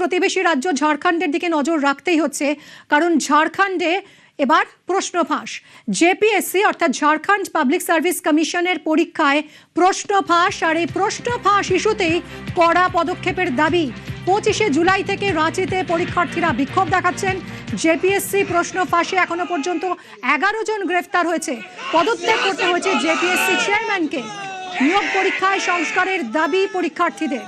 প্রতিবেশী রাজ্য ঝাড়খণ্ডের দিকে নজর রাখতেই হচ্ছে, কারণ ঝাড়খণ্ডে এবার প্রশ্ন ফাঁস। জেপিএসসি অর্থাৎ ঝাড়খণ্ড পাবলিক সার্ভিস কমিশনের পরীক্ষায় প্রশ্ন ফাঁস, আর এই প্রশ্ন ফাঁস ইস্যুতেই কড়া পদক্ষেপের দাবি। 25শে জুলাই থেকে রাঁচিতে পরীক্ষার্থীরা বিক্ষোভ দেখাচ্ছেন। জেপিএসসি প্রশ্ন ফাঁসে এখনো পর্যন্ত 11 জন গ্রেফতার হয়েছে। পদত্যাগ করতে হয়েছে জেপিএসসি চেয়ারম্যানকে। নিয়োগ পরীক্ষায় সংস্কারের দাবি পরীক্ষার্থীদের।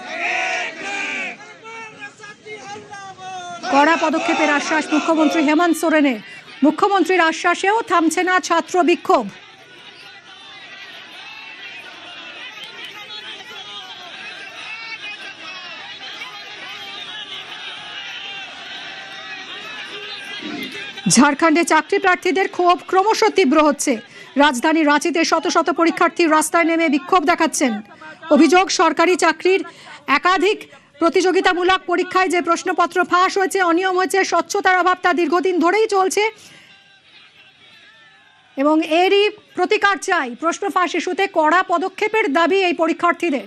কড়া পদক্ষেপের আশ্বাস মুখ্যমন্ত্রী হেমন্ত সোরেনের। মুখ্যমন্ত্রীর আশ্বাসেও থামছে না ছাত্র বিক্ষোভ। ঝাড়খণ্ডে চাকরি প্রার্থীদের ক্ষোভ ক্রমশ তীব্র হচ্ছে। রাজধানী রাঁচিতে শত শত পরীক্ষার্থী রাস্তায় নেমে বিক্ষোভ দেখাচ্ছেন। অভিযোগ, সরকারি চাকরির একাধিক প্রতিযোগিতামূলক পরীক্ষায় যে প্রশ্নপত্র ফাঁস হয়েছে, অনিয়ম হয়েছে, স্বচ্ছতার অভাব তা দীর্ঘদিন ধরেই চলছে এবং এরই প্রতিকার চাই। প্রশ্ন ফাঁস ইস্যুতে কড়া পদক্ষেপের দাবি এই পরীক্ষার্থীদের।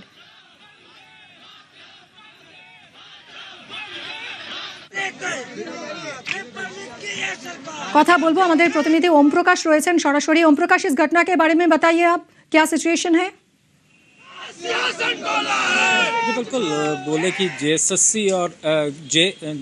কথা বলবো, আমাদের প্রতিনিধি ओम प्रकाश রয়েছেন सरासरी। ओम प्रकाश, इस घटना के बारे में बताइए, आप क्या सिचुएशन है? बिल्कुल बोले कि जेएसएससी और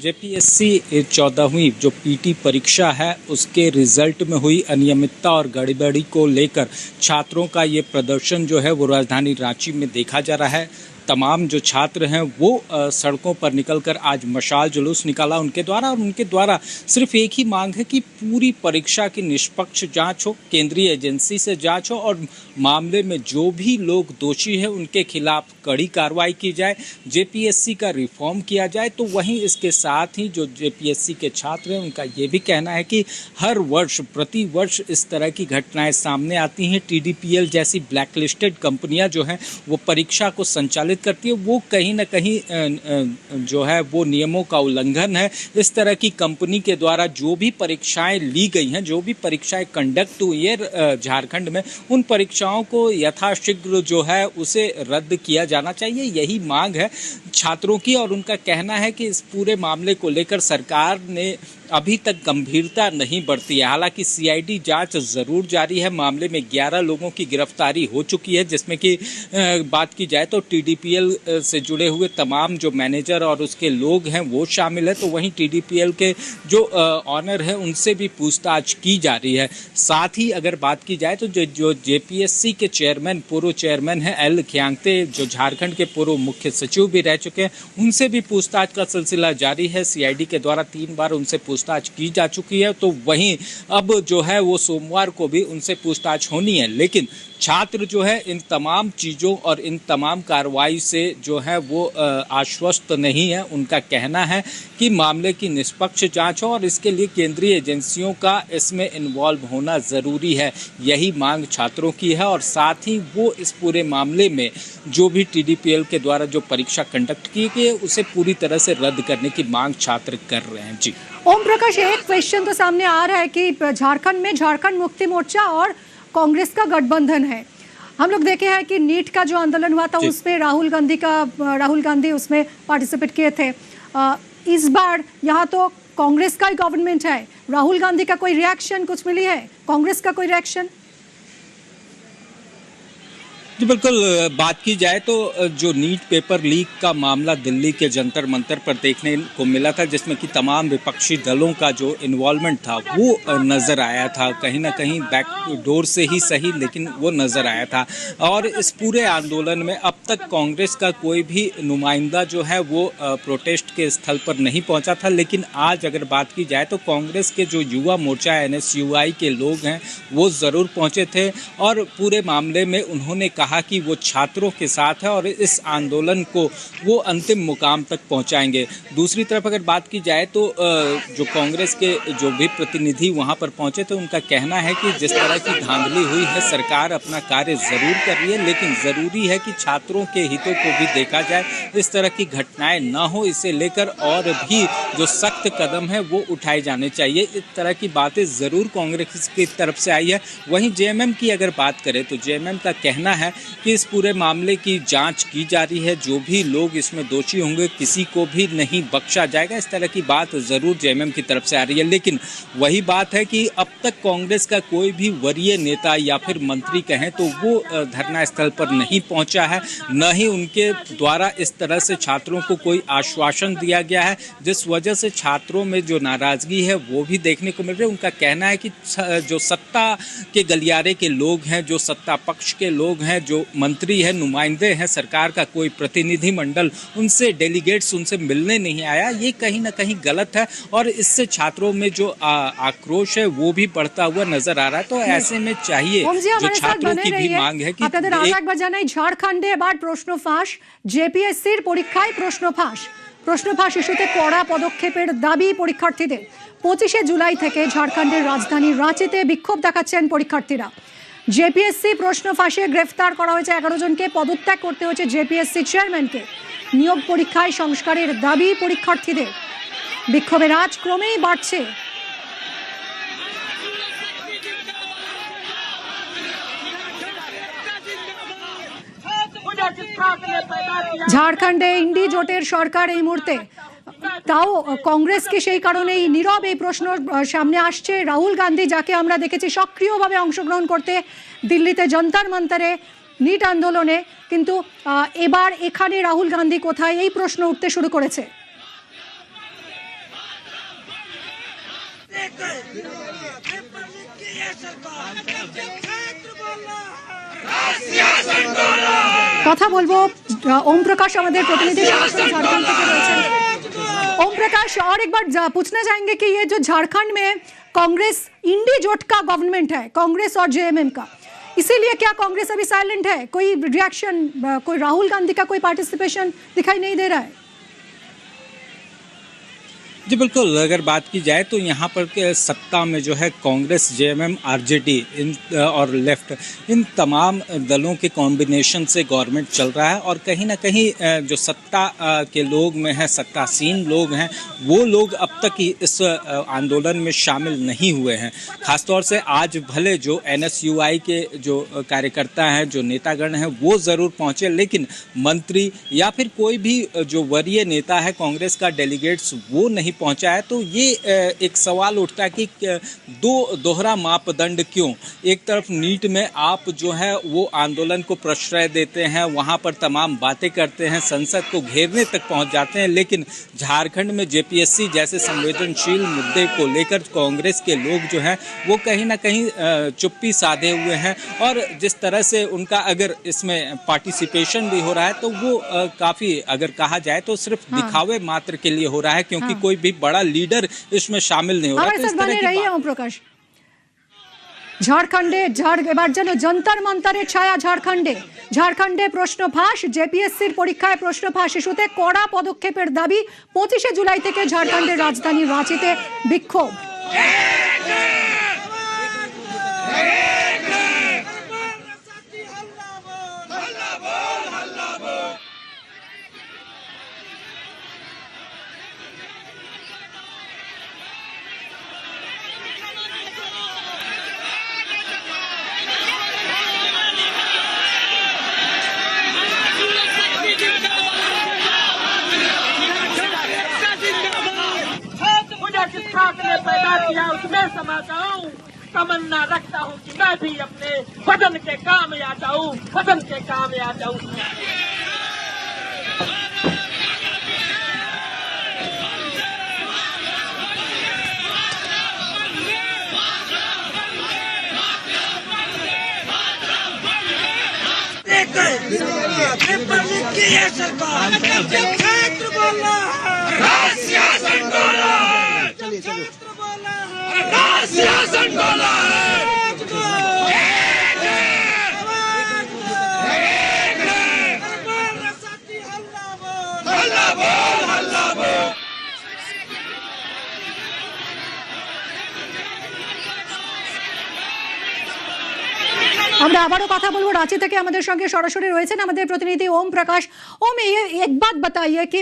जेपीएससी 14वीं जो पीटी परीक्षा है उसके रिजल्ट में हुई अनियमितता और गड़बड़ी को लेकर छात्रों का ये प्रदर्शन जो है वो राजधानी रांची में देखा जा रहा है। तमाम जो छात्र हैं वो सड़कों पर निकलकर आज मशाल जुलूस निकाला उनके द्वारा, और उनके द्वारा सिर्फ एक ही मांग है कि पूरी परीक्षा की निष्पक्ष जांच हो, केंद्रीय एजेंसी से जांच हो और मामले में जो भी लोग दोषी हैं उनके खिलाफ कड़ी कार्रवाई की जाए, जेपीएससी का रिफॉर्म किया जाए। तो वहीं इसके साथ ही जो जेपीएससी के छात्र हैं उनका ये भी कहना है कि हर वर्ष प्रति वर्ष इस तरह की घटनाएं सामने आती हैं। टीडीपीएल जैसी ब्लैकलिस्टेड कंपनियां जो हैं वो परीक्षा को संचालित करती है, वो कहीं ना कहीं जो है वो नियमों का उल्लंघन है। इस तरह की कंपनी के द्वारा जो भी परीक्षाएं ली गई हैं, जो भी परीक्षाएं कंडक्ट हुई है झारखंड में, उन परीक्षाओं को यथाशीघ्र जो है उसे रद्द किया जाना चाहिए। यही मांग है छात्रों की, और उनका कहना है कि इस पूरे मामले को लेकर सरकार ने अभी तक गंभीरता नहीं बरती है। हालांकि सीआईडी जांच जरूर जारी है। मामले में 11 लोगों की गिरफ्तारी हो चुकी है, जिसमें कि बात की जाए तो टीडीपीएल से जुड़े हुए तमाम जो मैनेजर और उसके लोग हैं वो शामिल है। तो वहीं टीडीपीएल के जो ऑनर है उनसे भी पूछताछ की जा रही है। साथ ही अगर बात की जाए तो जो जेपीएससी के चेयरमैन, पूर्व चेयरमैन है एल खियांगते, जो झारखंड के पूर्व मुख्य सचिव भी रह चुके हैं, उनसे भी पूछताछ का सिलसिला जारी है। सीआईडी के द्वारा 3 बार उनसे पूछताछ की जा चुकी है। तो वहीं अब जो है वो सोमवार को भी उनसे पूछताछ होनी है। लेकिन छात्र जो है इन तमाम चीज़ों और इन तमाम कार्रवाई से जो है वो आश्वस्त नहीं है। उनका कहना है कि मामले की निष्पक्ष जांच हो और इसके लिए केंद्रीय एजेंसियों का इसमें इन्वॉल्व होना ज़रूरी है। यही मांग छात्रों की है, और साथ ही वो इस पूरे मामले में जो भी टीडीपीएल के द्वारा जो परीक्षा कंडक्ट की गई है उसे पूरी तरह से रद्द करने की मांग छात्र कर रहे हैं। जी ओम प्रकाश, एक क्वेश्चन तो सामने आ रहा है कि झारखंड में झारखंड मुक्ति मोर्चा और कांग्रेस का गठबंधन है। हम लोग देखे हैं कि नीट का जो आंदोलन हुआ था उसमें राहुल गांधी उसमें पार्टिसिपेट किए थे। इस बार यहाँ तो कांग्रेस का ही गवर्नमेंट है। राहुल गांधी का कोई रिएक्शन कुछ मिली है? कांग्रेस का कोई रिएक्शन? जी बिल्कुल, बात की जाए तो जो नीट पेपर लीक का मामला दिल्ली के जंतर मंतर पर देखने को मिला था, जिसमें कि तमाम विपक्षी दलों का जो इन्वॉल्वमेंट था वो नज़र आया था। कहीं ना कहीं बैक डोर से ही सही, लेकिन वो नज़र आया था। और इस पूरे आंदोलन में अब तक कांग्रेस का कोई भी नुमाइंदा जो है वो प्रोटेस्ट के स्थल पर नहीं पहुंचा था। लेकिन आज अगर बात की जाए तो कांग्रेस के जो युवा मोर्चा NSUI के लोग हैं वो ज़रूर पहुंचे थे, और पूरे मामले में उन्होंने कहा कि वो छात्रों के साथ है और इस आंदोलन को वो अंतिम मुकाम तक पहुंचाएंगे। दूसरी तरफ अगर बात की जाए तो जो कांग्रेस के जो भी प्रतिनिधि वहां पर पहुंचे थे उनका कहना है कि जिस तरह की धांधली हुई है, सरकार अपना कार्य ज़रूर कर रही है, लेकिन ज़रूरी है कि छात्रों के हितों को भी देखा जाए। इस तरह की घटनाएं ना हो, इसे लेकर और भी जो सख्त कदम है वो उठाए जाने चाहिए। इस तरह की बातें ज़रूर कांग्रेस की तरफ से आई है। वहीं जेएमएम की अगर बात करें तो जेएमएम का कहना है कि इस पूरे मामले की जांच की जा रही है, जो भी लोग इसमें दोषी होंगे किसी को भी नहीं बख्शा जाएगा। इस तरह की बात जरूर जेएमएम की तरफ से आ रही है, लेकिन वही बात है कि अब तक कांग्रेस का कोई भी वरीय नेता या फिर मंत्री कहें तो वो धरना स्थल पर नहीं पहुंचा है, न ही उनके द्वारा इस तरह से छात्रों को कोई आश्वासन दिया गया है, जिस वजह से छात्रों में जो नाराजगी है वो भी देखने को मिल रही है। उनका कहना है कि जो सत्ता के गलियारे के लोग हैं, जो सत्ता पक्ष के लोग हैं, जो मंत्री हैं, नुमाइंदे हैं, सरकार का कोई प्रतिनिधि मंडल उनसे डेलीगेट्स उनसे मिलने नहीं आया, ये कहीं ना कहीं गलत है और इससे छात्रों में जो आक्रोश है वो भी बढ़ता हुआ नजर आ रहा है। तो ऐसे में चाहिए जो छात्रों की भी मांग है कि একবার জানাই ঝাড়খণ্ডে এবার প্রশ্ন ফাঁস, জেপিএসসির পরীক্ষায় প্রশ্ন ফাঁস ইস্যুতে কড়া পদক্ষেপের দাবি পরীক্ষার্থীদের। 25শে জুলাই থেকে ঝাড়খণ্ডের রাজধানী রাঁচিতে বিক্ষোভ দেখাচ্ছেন পরীক্ষার্থীরা। জেপিএসসি প্রশ্ন ফাঁসে গ্রেফতার করা হয়েছে 11 জনকে, পদত্যাগ করতে হয়েছে জেপিএসসি চেয়ারম্যানকে। নিয়োগ পরীক্ষায় সংস্কারের দাবি পরীক্ষার্থীদের। বিক্ষোভের আজ ক্রমেই বাড়ছে। ঝাড়খণ্ডে ইন্ডি জোটের সরকার এই মুহূর্তে, তাও কংগ্রেস কি সেই কারণেই নীরব? এই প্রশ্ন সামনে আসছে। রাহুল গান্ধী, যাকে আমরা দেখেছি সক্রিয়ভাবে অংশগ্রহণ করতে দিল্লিতে জন্তর মন্তরে নিট আন্দোলনে, কিন্তু এবার এখানে রাহুল গান্ধী কোথায়, এই প্রশ্ন উঠতে শুরু করেছে। কথা বলবো ओम प्रकाश আমাদের প্রতিনিধি झारखंड থেকে রয়েছেন। ओम प्रकाश, और एक बार पूछना चाहेंगे कि ये जो झारखंड में कांग्रेस इंडी जोट का गवर्नमेंट है, कांग्रेस और जेएमएम का, इसीलिए क्या कांग्रेस अभी साइलेंट है? कोई रिएक्शन, कोई राहुल गांधी का कोई पार्टिसिपेशन दिखाई नहीं दे रहा है? जी बिल्कुल, अगर बात की जाए तो यहाँ पर के सत्ता में जो है कांग्रेस, जेएमएम, आरजेडी और लेफ्ट, इन तमाम दलों के कॉम्बिनेशन से गवर्नमेंट चल रहा है और कहीं ना कहीं जो सत्ता के लोग में है, सत्तासीन लोग हैं, वो लोग अब तक ही इस आंदोलन में शामिल नहीं हुए हैं। खासतौर से आज भले जो एनएसयूआई के जो कार्यकर्ता हैं, जो नेतागण हैं, वो ज़रूर पहुँचे, लेकिन मंत्री या फिर कोई भी जो वरीय नेता है कांग्रेस का डेलीगेट्स वो नहीं पहुंचा है। तो ये एक सवाल उठता है कि दोहरा मापदंड क्यों? एक तरफ नीट में आप जो है वो आंदोलन को प्रश्रय देते हैं, वहां पर तमाम बातें करते हैं, संसद को घेरने तक पहुंच जाते हैं, लेकिन झारखंड में जेपीएससी जैसे संवेदनशील मुद्दे को लेकर कांग्रेस के लोग जो हैं वो कहीं ना कहीं चुप्पी साधे हुए हैं और जिस तरह से उनका अगर इसमें पार्टिसिपेशन भी हो रहा है तो वो काफ़ी, अगर कहा जाए तो सिर्फ दिखावे मात्र के लिए हो रहा है, क्योंकि कोई भी बड़ा लीडर इसमें शामिल नहीं हो रहा। तो इस तरह की ओम प्रकाश, ঝাড়খণ্ডে এবার যেন যন্তর মন্তরের ছায়া ঝাড়খণ্ডে প্রশ্ন ফাঁস, জেপিএসসির পরীক্ষায় প্রশ্ন ফাঁস ইস্যুতে কড়া পদক্ষেপের দাবি। 25শে জুলাই থেকে ঝাড়খণ্ডের রাজধানী রাঁচিতে বিক্ষোভ। पैदा किया उसमें समा जाऊं, तमन्ना रखता हूं कि मैं भी अपने वतन के काम आ जाऊं, वतन के काम आ जाऊं। सरकार क्षेत्र बोला सियासत बोला আমরা আবারও কথা বলবো। রাঁচি থেকে আমাদের সঙ্গে সরাসরি রয়েছেন আমাদের প্রতিনিধি ওম প্রকাশ। ओम, ये एक बात बताइए कि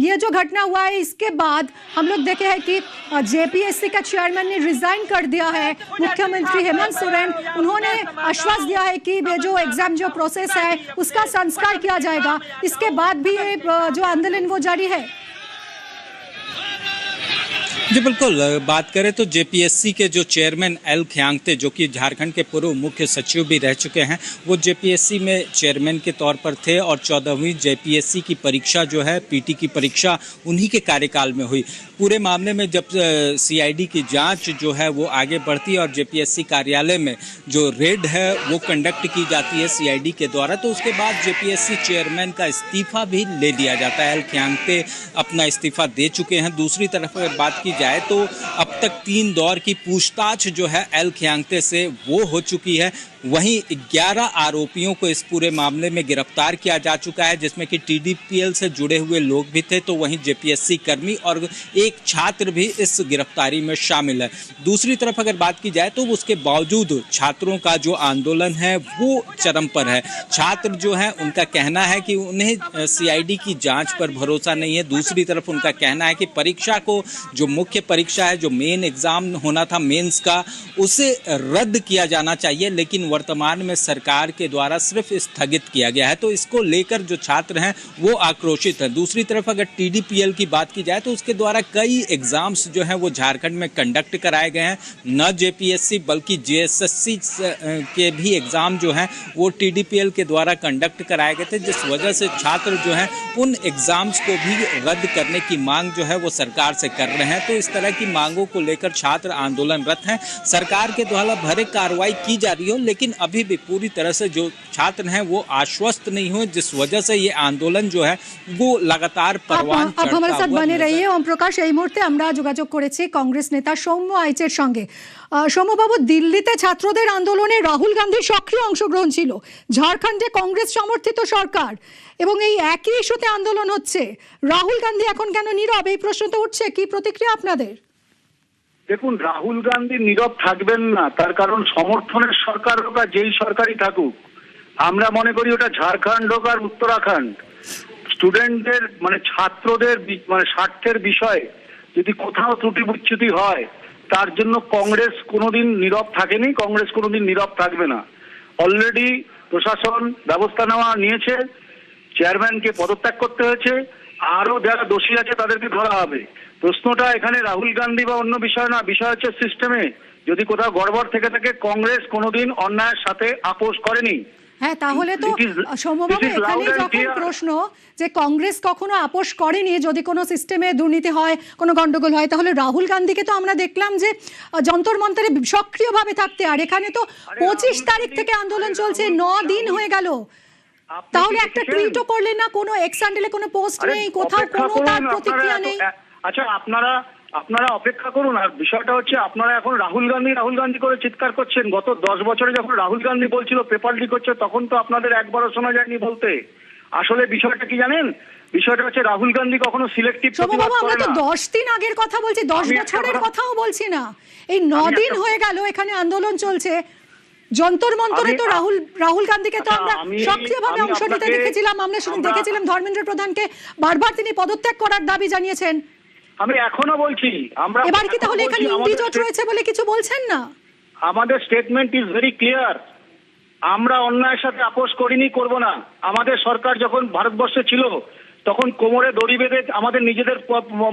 ये जो घटना हुआ है इसके बाद हम लोग देखे हैं कि जेपीएससी का चेयरमैन ने रिजाइन कर दिया है। मुख्यमंत्री हेमंत सोरेन उन्होंने आश्वास दिया है कि ये जो एग्जाम जो प्रोसेस है उसका संस्कार किया जाएगा। इसके बाद भी ये जो आंदोलन वो जारी है। जी बिल्कुल, बात करें तो जेपीएससी के जो चेयरमैन एल ख्यांगते, जो कि झारखंड के पूर्व मुख्य सचिव भी रह चुके हैं, वो जेपीएससी में चेयरमैन के तौर पर थे और 14वीं जेपीएससी की परीक्षा जो है पीटी की परीक्षा उन्हीं के कार्यकाल में हुई। पूरे मामले में जब सीआईडी की जांच जो है वो आगे बढ़ती है और जेपीएससी कार्यालय में जो रेड है वो कंडक्ट की जाती है सीआईडी के द्वारा, तो उसके बाद जेपीएससी चेयरमैन का इस्तीफा भी ले लिया जाता है। एल ख्यांगते अपना इस्तीफा दे चुके हैं। दूसरी तरफ अगर बात की जाए तो अब तक 3 दौर की पूछताछ जो है एल ख्यांगते से वो हो चुकी है। वहीं 11 आरोपियों को इस पूरे मामले में गिरफ्तार किया जा चुका है, जिसमें कि टीडीपीएल से जुड़े हुए लोग भी थे, तो वहीं जेपीएससी कर्मी और एक छात्र भी इस गिरफ्तारी में शामिल है। दूसरी तरफ अगर बात की जाए तो उसके बावजूद छात्रों का जो आंदोलन है वो चरम पर है। छात्र जो है उनका कहना है कि उन्हें सीआईडी की जांच पर भरोसा नहीं है। दूसरी तरफ उनका कहना है कि परीक्षा को, जो मुख्य परीक्षा है, जो मेन एग्जाम होना था मेंस का, उसे रद्द किया जाना चाहिए, लेकिन वर्तमान में सरकार के द्वारा सिर्फ स्थगित किया गया है। तो इसको लेकर जो छात्र हैं वो आक्रोशित हैं। दूसरी तरफ अगर टीडीपीएल की बात की जाए तो उसके द्वारा कई एग्जाम्स जो हैं वो झारखंड में कंडक्ट कराए गए हैं। न जेपीएससी बल्कि जेएसएससी के भी एग्जाम जो हैं वो टीडीपीएल के द्वारा कंडक्ट कराए गए थे, जिस वजह से छात्र जो हैं उन एग्जाम्स को भी रद्द करने की मांग जो है वो सरकार से कर रहे हैं। तो इस तरह की मांगों को लेकर छात्र आंदोलनरत हैं। सरकार के द्वारा भरे कार्रवाई की जा रही हो, लेकिन अभी भी पूरी तरह से जो छात्र हैं वो आश्वस्त नहीं हुए, जिस वजह से ये आंदोलन जो है वो लगातार परवान चढ़ता हुआ। आप हमारे साथ बने रहिए। ओम प्रकाश, এই মুহূর্তে আমরা যোগাযোগ করেছি কংগ্রেস নেতা সৌম্য আইচের সঙ্গে। সৌম্যবাবু, দিল্লিতে ছাত্রদের আন্দোলনে রাহুল গান্ধীর সক্রিয় অংশগ্রহণ ছিল। ঝাড়খণ্ডে কংগ্রেস সমর্থিত সরকার এবং এই একই ইস্যুতে আন্দোলন হচ্ছে। রাহুল গান্ধী এখন কেন নীরব, এই প্রশ্ন তো উঠছে। কি প্রতিক্রিয়া আপনাদের? দেখুন, রাহুল গান্ধী নীরব থাকবেন না, তার কারণ সমর্থনের সরকার হোক আর যেই সরকারই থাকুক, আমরা মনে করি ওটা ঝাড়খণ্ড হোক আর উত্তরাখণ্ড, স্টুডেন্টদের মানে ছাত্রদের মানে স্বার্থের বিষয়ে যদি কোথাও ত্রুটি বিচ্যুতি হয় তার জন্য কংগ্রেস কোনোদিন নীরব থাকেনি, কংগ্রেস কোনোদিন নীরব থাকবে না। অলরেডি প্রশাসন ব্যবস্থা নেওয়া নিয়েছে, চেয়ারম্যানকে পদত্যাগ করতে হয়েছে, আরো যারা দোষী আছে তাদেরকে ধরা হবে। প্রশ্নটা এখানে রাহুল গান্ধী বা অন্য বিষয় না, বিষয় হচ্ছে সিস্টেমে যদি কোথাও গড়বড় থেকে থাকে কংগ্রেস কোনোদিন অন্যায়ের সাথে আপোষ করেনি। হ্যাঁ, তাহলে তো সৌম্যবাবু এখানেই যখন প্রশ্ন যে কংগ্রেস কখনো আপোষ করেনি, যদি কোনো সিস্টেমে দুর্নীতি হয়, কোনো গন্ডগোল হয়, তাহলে রাহুল গান্ধীকে তো আমরা দেখলাম যে যন্তর মন্তরে সক্রিয়ভাবে থাকতে। আর এখানে তো 25 তারিখ থেকে আন্দোলন চলছে, 9 দিন হয়ে গেল। তাহলে একটা টুইটও করলেন না, কোনো এক্স হ্যান্ডেলে কোনো পোস্ট নেই, কোথাও কোনো তার প্রতিক্রিয়া নেই। আচ্ছা, আপনারা অপেক্ষা করুন। আর বিষয়টা হচ্ছে আপনারা এখন রাহুল গান্ধী করে চিৎকার করছেন। গত 10 বছরে যখন রাহুল গান্ধী বলছিল পেপার লিক হচ্ছে, তখন তো আপনাদের একবারও শোনা যায়নি বলতে। আসলে বিষয়টা কি জানেন? বিষয়টা হচ্ছে রাহুল গান্ধী কখনো সিলেক্টিভ প্রতিবাদ করে না। আমরা তো 10 দিন আগের কথা বলছি, 10 বছরের কথাও বলছি না। এই 9 দিন হয়ে গেল এখানে আন্দোলন চলছে। যন্তর মন্তরে তো রাহুল গান্ধীকে তো আমরা সক্রিয়ভাবে অংশ নিতে দেখেছিলাম। আমরা দেখেছিলাম ধর্মেন্দ্র প্রধানকে বারবার তিনি পদত্যাগ করার দাবি জানিয়েছেন। আমি এখনো বলছি, আমরা এবার কি তাহলে এখানে ইন্ডি জোট রয়েছে বলে কিছু বলছেন না? আমাদের স্টেটমেন্ট ইজ ভেরি ক্লিয়ার। আমরা অন্যায়ের সাথে আপোষ করিনি, করব না। আমাদের সরকার যখন ভারতবর্ষে ছিল তখন কোমরে দড়ি বেঁধে আমাদের নিজেদের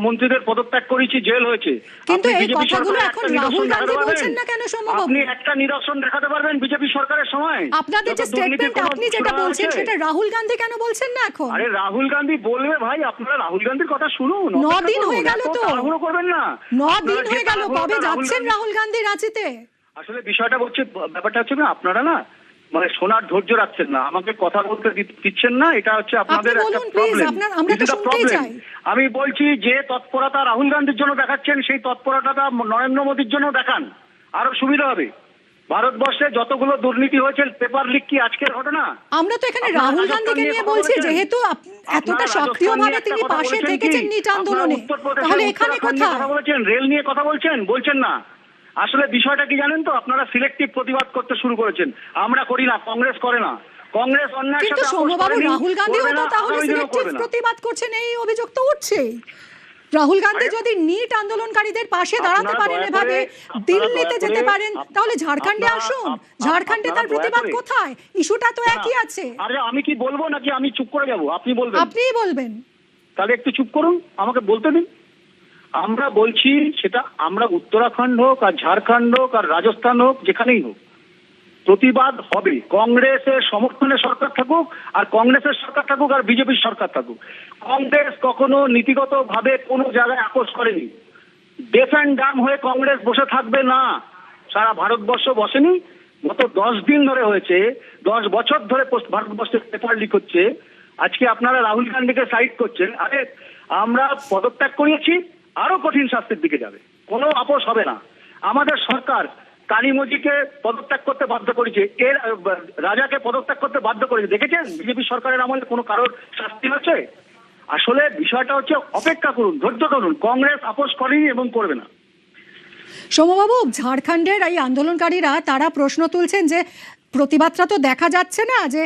মন্ত্রীদের পদত্যাগ করেছি, জেল হয়েছে। কিন্তু এই কথাগুলো এখন রাহুল গান্ধী বলছেন না কেন সম্ভব? আপনি একটা নিদর্শন দেখাতে পারবেন বিজেপি সরকারের সময়? আপনাদের যে স্টেটমেন্ট আপনি যেটা বলছেন সেটা রাহুল গান্ধী কেন বলছেন না এখন? আরে রাহুল গান্ধী বলবে ভাই, আপনারা রাহুল গান্ধীর কথা শুনুন। 9 দিন হয়ে গেল তো, তাড়াহুড়ো করবেন না। 9 দিন হয়ে গেল, কবে যাচ্ছেন রাহুল গান্ধী রাঁচিতে? আসলে বিষয়টা হচ্ছে, ব্যাপারটা হচ্ছে না, আপনারা না মানে শোনার ধৈর্য রাখছেন না, আমাকে কথা বলতে দিচ্ছেন না। এটা হচ্ছে আপনাদের একটা প্রবলেম। আমি বলছি যে তৎপরতা রাহুল গান্ধীর জন্য দেখাচ্ছেন, সেই তৎপরতাটা নরেন্দ্র মোদীর জন্য দেখান, আরো সুবিধা হবে। ভারতবর্ষে যতগুলো দুর্নীতি হয়েছে, পেপার লিক কি আজকের ঘটনা? আমরা তো এখানে রাহুল গান্ধীকে নিয়ে বলছি, যেহেতু এতটা সক্রিয়ভাবে তিনি পাশে থেকেছেন নিট আন্দোলনে, তাহলে এখানে কথা বলেছেন, রেল নিয়ে কথা বলছেন না। আসলে বিষয়টা কি জানেন তো, আপনারা সিলেক্টিভ প্রতিবাদ করতে শুরু করেছেন। আমরা করি না, কংগ্রেস করে না। কংগ্রেস অন্যায়ের কিন্তু সাথে আপোষ সৌম্যবাবু করেনি, রাহুল গান্ধীও করবে তো না, তাহলে আগামী দিনেও সিলেক্টিভ করবে না। প্রতিবাদ করছেন, এই অভিযোগ তো উঠছেই। রাহুল গান্ধী যদি নিট আন্দোলনকারীদের পাশে দাঁড়াতে আপনারা পারেন, দয়া এভাবে করে- দিল্লিতে আপনারা যেতে দয়া করে- পারেন, তাহলে ঝাড়খণ্ডে আপনারা- আসুন। আপ- ঝাড়খণ্ডে আপনারা তার দয়া প্রতিবাদ করে- কোথায়? ইস্যুটা তো না, একই আছে। আরে আমি কি বলবো নাকি আমি চুপ করে যাব? আপনি বলবেন? আপনিই বলবেন। তাহলে একটু চুপ করুন, আমাকে বলতে দিন। আমরা বলছি সেটা আমরা উত্তরাখণ্ড হোক আর ঝাড়খণ্ড হোক আর রাজস্থান হোক, যেখানেই হোক প্রতিবাদ হবে। কংগ্রেসের সমর্থনে সরকার থাকুক আর কংগ্রেসের সরকার থাকুক আর বিজেপির সরকার থাকুক, কংগ্রেস কখনো নীতিগত ভাবে কোনো জায়গায় আপোষ করেনি। ডেফ অ্যান্ড ডাম হয়ে কংগ্রেস বসে থাকবে না। সারা ভারতবর্ষ বসেনি, গত 10 দিন ধরে হয়েছে, 10 বছর ধরে ভারতবর্ষে পেপার লিক হচ্ছে। আজকে আপনারা রাহুল গান্ধীকে সাইড করছেন। আরে আমরা পদত্যাগ করিয়েছি, আরো কঠিন শাস্তির দিকে যাবে, কোনো আপোষ হবে না। আমাদের সরকার কানিমোজিকে পদত্যাগ করতে বাধ্য করেছে, এর রাজাকে পদত্যাগ করতে বাধ্য করেছে। দেখেছেন বিজেপি সরকারের আমলে কোনো কারোর শাস্তি হচ্ছে? আসলে বিষয়টা হচ্ছে অপেক্ষা করুন, ধৈর্য ধরুন। কংগ্রেস আপোষ করেনি এবং করবে না। সৌম্যবাবু, ঝাড়খণ্ডের এই আন্দোলনকারীরা তারা প্রশ্ন তুলছেন যে প্রতিবাদটা তো দেখা যাচ্ছে না, যে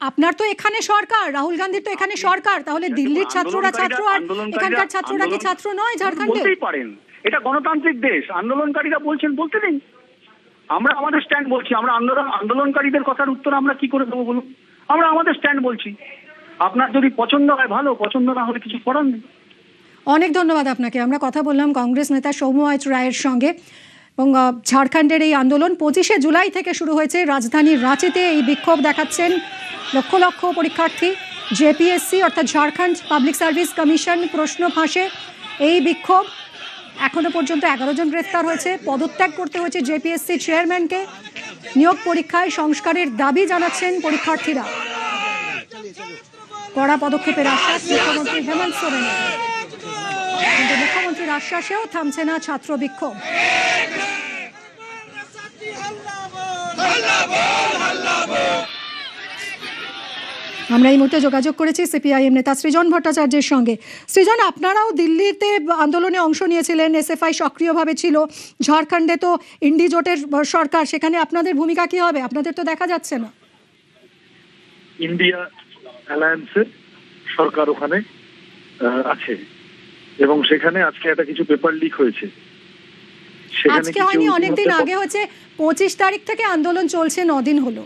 আপনার তো এখানে সরকার, রাহুল গান্ধীর তো এখানে সরকার, তাহলে দিল্লির ছাত্ররা ছাত্র আর এখানকার ছাত্ররা কি ছাত্র নয় ঝাড়খণ্ডে? বলতেই পারেন, এটা গণতান্ত্রিক দেশ। আন্দোলনকারীরা বলছেন, বলতে দিন। আমরা আমাদের স্ট্যান্ড বলছি। আমরা আন্দোলনকারীদের কথার উত্তর আমরা কি করে দেবো বলুন? আমরা আমাদের স্ট্যান্ড বলছি। আপনার যদি পছন্দ হয় ভালো, পছন্দ না হলে কিছু করার নেই। অনেক ধন্যবাদ আপনাকে। আমরা কথা বললাম কংগ্রেস নেতা সৌম্য রায়ের সঙ্গে। এবং ঝাড়খণ্ডের এই আন্দোলন 25শে জুলাই থেকে শুরু হয়েছে। রাজধানীর রাঁচিতে এই বিক্ষোভ দেখাচ্ছেন লক্ষ লক্ষ পরীক্ষার্থী। জেপিএসসি অর্থাৎ ঝাড়খণ্ড পাবলিক সার্ভিস কমিশন প্রশ্ন ফাঁসে এই বিক্ষোভ। এখনো পর্যন্ত 11 জন গ্রেফতার হয়েছে। পদত্যাগ করতে হয়েছে জেপিএসসি চেয়ারম্যানকে। নিয়োগ পরীক্ষায় সংস্কারের দাবি জানাচ্ছেন পরীক্ষার্থীরা। কড়া পদক্ষেপের আশ্বাস মুখ্যমন্ত্রী হেমন্ত সোরেনের। কিন্তু মুখ্যমন্ত্রীর আশ্বাসেও থামছে না ছাত্র বিক্ষোভ। আমরা এই মুহূর্তে যোগাযোগ করেছি সিপিআইএম নেতা সৃজন ভট্টাচার্যের সঙ্গে। সৃজন, আপনারাও দিল্লিতে আন্দোলনে অংশ নিয়েছিলেন, এসএফআই সক্রিয়ভাবে ছিল। ঝাড়খণ্ডে তো ইন্ডি জোটের সরকার, সেখানে আপনাদের ভূমিকা কি হবে? আপনাদের তো দেখা যাচ্ছে না। ইন্ডিয়া অ্যালায়েন্সের সরকার ওখানে আছে এবং সেখানে আজকে একটা কিছু পেপার লিক হয়েছে। আজকে হয়নি, অনেকদিন আগে হচ্ছে। 25 তারিখ থেকে আন্দোলন চলছে, 9 দিন হলো।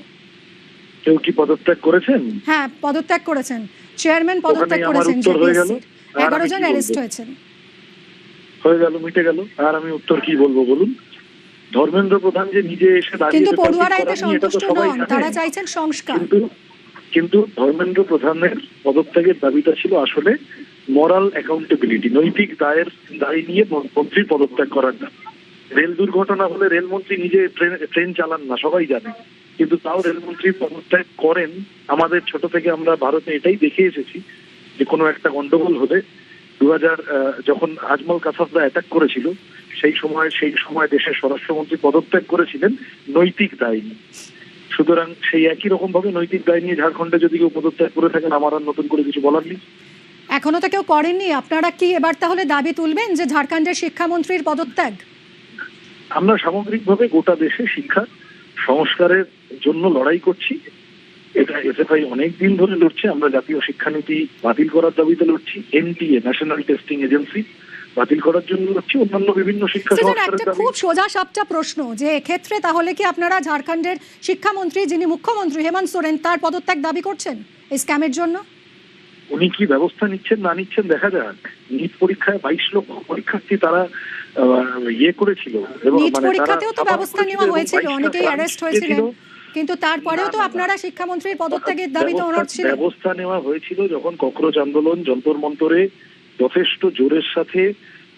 কেউ কি পদত্যাগ করেছেন? হ্যাঁ, পদত্যাগ করেছেন। চেয়ারম্যান পদত্যাগ করেছেন। 11 জন অ্যারেস্ট হয়েছেন। হয়ে গেল, মিটে গেল। আর আমি উত্তর কি বলবো বলুন? ধর্মেন্দ্র প্রধান যে নিজে এসে দাঁড়িয়ে, কিন্তু পড়ুয়ারা এতে সন্তুষ্ট নন, তারা চাইছেন সংস্কার। কিন্তু ধর্মেন্দ্র প্রধানের পদত্যাগের দাবিটা ছিল আসলে মরাল অ্যাকাউন্টেবিলিটি, নৈতিক দায় নিয়ে মন্ত্রীর পদত্যাগ করার না। রেল দুর্ঘটনা হলে রেলমন্ত্রী নিজে ট্রেন চালান না, সবাই জানে, কিন্তু তাও রেলমন্ত্রী পদত্যাগ করেন। আমাদের ছোট থেকে আমরা ভারতে এটাই দেখে এসেছি যে কোনো একটা গন্ডগোল হলে 2000 যখন আজমল কাসাবরা অ্যাটাক করেছিল, সেই সময় দেশের স্বরাষ্ট্রমন্ত্রী পদত্যাগ করেছিলেন নৈতিক দায় নিয়ে। সুতরাং সেই একই রকম ভাবে নৈতিক দায় নিয়ে ঝাড়খণ্ডে যদি কেউ পদত্যাগ করে থাকেন, আমার আর নতুন করে কিছু বলার নেই। এখনো তো কেউ করেননি। আপনারা কি এবার তাহলে দাবি তুলবেন যে ঝাড়খণ্ডের শিক্ষামন্ত্রীর পদত্যাগ? আমরা সামগ্রিকভাবে গোটা দেশে শিক্ষা সংস্কারের জন্য লড়াই করছি। এটা এসএফআই অনেক দিন ধরে লড়ছে। আমরা জাতীয় শিক্ষানীতি বাতিল করার দাবিতে লড়ছি, এনটিএ ন্যাশনাল টেস্টিং এজেন্সি বাতিল করার জন্য লড়ছি, অন্যান্য বিভিন্ন শিক্ষা সংস্কারের দাবি। খুব সোজা সাপটা প্রশ্ন, যে এক্ষেত্রে তাহলে কি আপনারা ঝাড়খণ্ডের শিক্ষামন্ত্রী, যিনি মুখ্যমন্ত্রী হেমন্ত সোরেন, তার পদত্যাগ দাবি করছেন এই স্ক্যামের জন্য? উনি কি ব্যবস্থা নিচ্ছেন না নিচ্ছেন দেখা যাক। নিট পরীক্ষায় 22 লক্ষ পরীক্ষার্থী তারা করেছিল, এবং নিট পরীক্ষাতেও তো ব্যবস্থা নেওয়া হয়েছিল, অনেকেই অ্যারেস্ট হয়েছিলেন, কিন্তু তারপরেও তো আপনারা শিক্ষামন্ত্রীর পদত্যাগের দাবিতে অনড় ছিলেন। ব্যবস্থা নেওয়া হয়েছিল যখন ককরোচ আন্দোলন যন্তর মন্তরে যথেষ্ট জোরের সাথে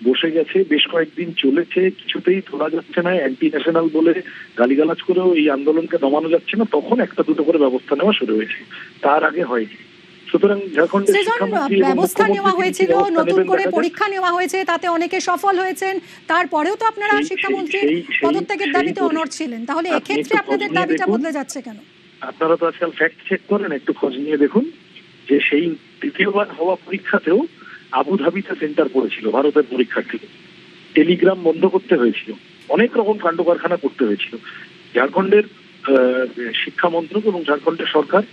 বসে গেছে, বেশ কয়েকদিন চলেছে, কিছুতেই তোলা যাচ্ছে না, অ্যান্টি ন্যাশনাল বলে গালিগালাজ করেও এই আন্দোলনকে দমানো যাচ্ছে না, তখন একটা দুটো করে ব্যবস্থা নেওয়া শুরু হয়েছে, তার আগে হয়নি। সুতরাং ঝাড়খণ্ডের শিক্ষামন্ত্রী ব্যবস্থা নেওয়া হয়েছিল, নতুন করে পরীক্ষা নেওয়া হয়েছে, তাতে অনেকে সফল হয়েছেন, তারপরেও তো আপনারা শিক্ষামন্ত্রীর পদত্যাগের দাবিতে অনড় ছিলেন। তাহলে এক্ষেত্রে আপনাদের দাবিটা বদলে যাচ্ছে কেন? আপনারা তো আজকাল ফ্যাক্ট চেক করেন, একটু খোঁজ নিয়ে দেখুন যে সেই তৃতীয়বার হওয়া পরীক্ষাতেও আবুধাবিতে সেন্টার পড়েছিল ভারতের পরীক্ষার্থীদের। টেলিগ্রাম বন্ধ করতে হয়েছিল, অনেক রকম কাণ্ড কারখানা করতে হয়েছিল। ঝাড়খণ্ডের শিক্ষা মন্ত্রক এবং ঝাড়খণ্ডের সরকার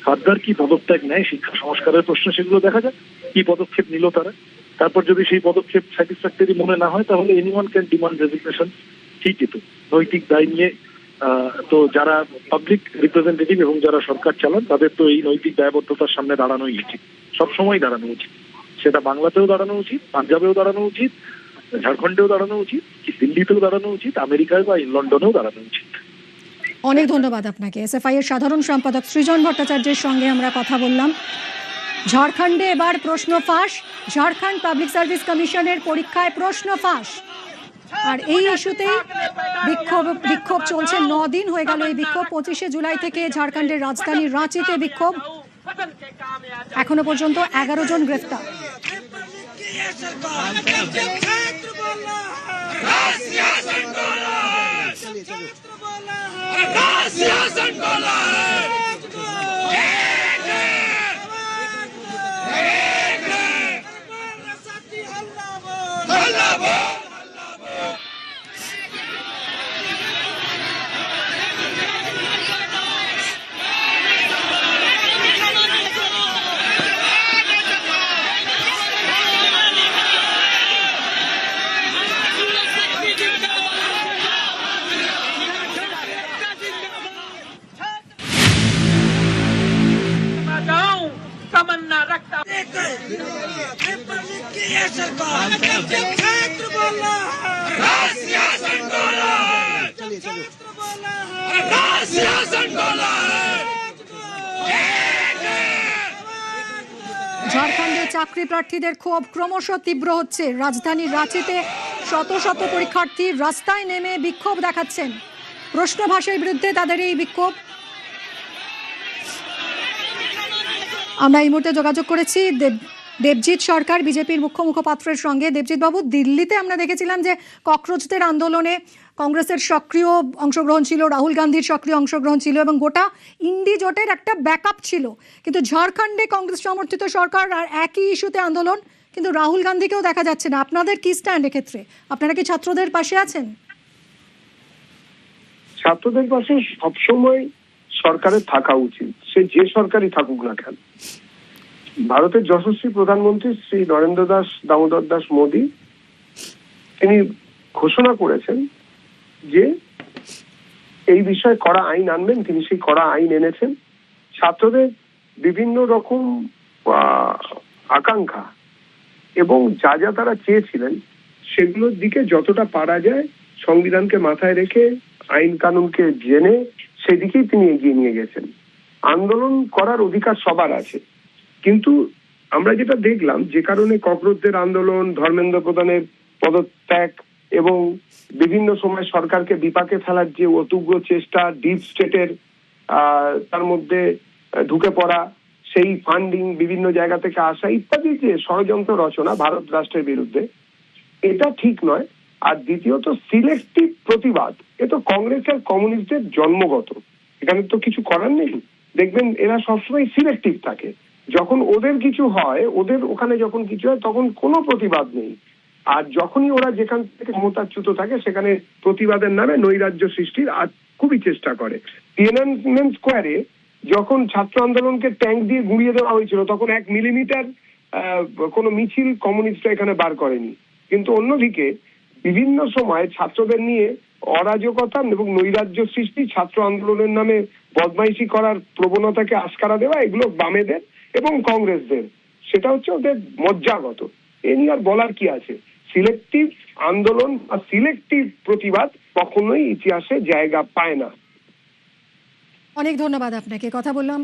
ফার্দার কি পদত্যাগ নেয় শিক্ষা সংস্কারের প্রশ্নে, সেগুলো দেখা যাক কি পদক্ষেপ নিল তারা। তারপর যদি সেই পদক্ষেপ স্যাটিসফ্যাক্টরি মনে না হয় তাহলে এনিওয়ান ক্যান ডিমান্ড রেজিগনেশন। ঠিকই তো, নৈতিক দায় নিয়ে তো যারা পাবলিক রিপ্রেজেন্টেটিভ এবং যারা সরকার চালান তাদের তো এই নৈতিক দায়বদ্ধতার সামনে দাঁড়ানোই উচিত, সবসময় দাঁড়ানো উচিত। সেটা বাংলাতেও দাঁড়ানো উচিত, পাঞ্জাবেও দাঁড়ানো উচিত, ঝাড়খণ্ডেও দাঁড়ানো উচিত, দিল্লিতেও দাঁড়ানো উচিত, আমেরিকায় বা লন্ডনেও দাঁড়ানো উচিত। অনেক ধন্যবাদ আপনাকে। এসএফআই এর সাধারণ সম্পাদক সৃজন ভট্টাচার্যের সঙ্গে আমরা কথা বললাম। ঝাড়খণ্ডে এবার প্রশ্ন ফাঁস, ঝাড়খণ্ড পাবলিক সার্ভিস কমিশনের পরীক্ষায় প্রশ্ন ফাঁস। আর এই ইস্যুতেই বিক্ষোভ চলছে, 9 দিন হয়ে গেল এই বিক্ষোভ। 25শে জুলাই থেকে ঝাড়খণ্ডের রাজধানী রাঁচিতে বিক্ষোভ। वतन के काम आ जाऊं। এখনো পর্যন্ত 11 জন গ্রেফতার। मैं जाऊं तमन्ना रखता हूं। ঝাড়খণ্ডে চাকরি প্রার্থীদের ক্ষোভ ক্রমশ তীব্র হচ্ছে। রাজধানী রাঁচিতে শত শত পরীক্ষার্থী রাস্তায় নেমে বিক্ষোভ দেখাচ্ছেন। প্রশ্নভাষের বিরুদ্ধে তাদের এই বিক্ষোভ। আমরা এই মুহূর্তে যোগাযোগ করেছি দেবজিৎ সরকার, বিজেপির মুখ্য মুখপাত্রের সঙ্গে। দেবজিৎ বাবু, দিল্লিতে আমরা দেখেছিলাম যে ককরোচদের আন্দোলনে কংগ্রেসের সক্রিয় অংশগ্রহণ ছিল, রাহুল গান্ধীর সক্রিয় অংশগ্রহণ ছিল এবং গোটা ইন্ডি জোটের একটা ব্যাকআপ ছিল। কিন্তু ঝাড়খণ্ডে কংগ্রেস সমর্থিত সরকার আর একই ইস্যুতে আন্দোলন, কিন্তু রাহুল গান্ধীকেও দেখা যাচ্ছে না। আপনাদের কি স্ট্যান্ড এক্ষেত্রে? আপনারা কি ছাত্রদের পাশে আছেন? ছাত্রদের পাশে সবসময় সরকারের থাকা উচিত, সে যে সরকারই থাকুক না কেন। ভারতের যশস্বী প্রধানমন্ত্রী শ্রী নরেন্দ্র দামোদর দাস মোদী তিনি ঘোষণা করেছেন যে এই বিষয়ে কড়া আইন আনবেন। তিনি সেই কড়া আইন এনেছেন। ছাত্রদের বিভিন্ন রকম আকাঙ্ক্ষা এবং যা যা তারা চেয়েছিলেন সেগুলোর দিকে যতটা পারা যায় সংবিধানকে মাথায় রেখে, আইন কানুনকে জেনে সেদিকেই তিনি এগিয়ে নিয়ে গেছেন। আন্দোলন করার অধিকার সবার আছে, কিন্তু আমরা যেটা দেখলাম যে কারণে ককরোচদের আন্দোলন, ধর্মেন্দ্র প্রধানের পদত্যাগ এবং বিভিন্ন সময় সরকারকে বিপাকে ফেলার যে অতুগ্র চেষ্টা, ডিপ স্টেটের তার মধ্যে ঢুকে পড়া, সেই ফান্ডিং বিভিন্ন জায়গা থেকে আসা ইত্যাদি যে ষড়যন্ত্র রচনা ভারত রাষ্ট্রের বিরুদ্ধে, এটা ঠিক নয়। আর দ্বিতীয়ত সিলেক্টিভ প্রতিবাদ, এ তো কংগ্রেস আর কমিউনিস্টদের জন্মগত, এখানে তো কিছু করার নেই। দেখবেন এরা সবসময় সিলেক্টিভ থাকে। যখন ওদের কিছু হয়, ওদের ওখানে যখন কিছু হয় তখন কোনো প্রতিবাদ নেই। আর যখনই ওরা যেখান থেকে ক্ষমতাচ্যুত থাকে সেখানে প্রতিবাদের নামে নৈরাজ্য সৃষ্টির খুবই চেষ্টা করে। তিয়েনানমেন স্কোয়ারে যখন ছাত্র আন্দোলনকে ট্যাঙ্ক দিয়ে গুঁড়িয়ে দেওয়া হয়েছিল তখন 1 মিলিমিটার কোনো মিছিল কমিউনিস্টরা এখানে বার করেনি। কিন্তু অন্যদিকে বিভিন্ন সময় ছাত্রদের নিয়ে অরাজকতা এবং নৈরাজ্য সৃষ্টি, ছাত্র আন্দোলনের নামে বদমাইশি করার প্রবণতাকে আস্কারা দেওয়া, এগুলো বামেদের এবং কংগ্রেসদের, সেটা হচ্ছে ওদের মজ্জাগত। এ নিয়ে আর বলার কি আছে? সিলেক্টিভ আন্দোলন বা সিলেক্টিভ প্রতিবাদ কখনোই ইতিহাসে জায়গা পায় না। অনেক ধন্যবাদ আপনাকে। কথা বললাম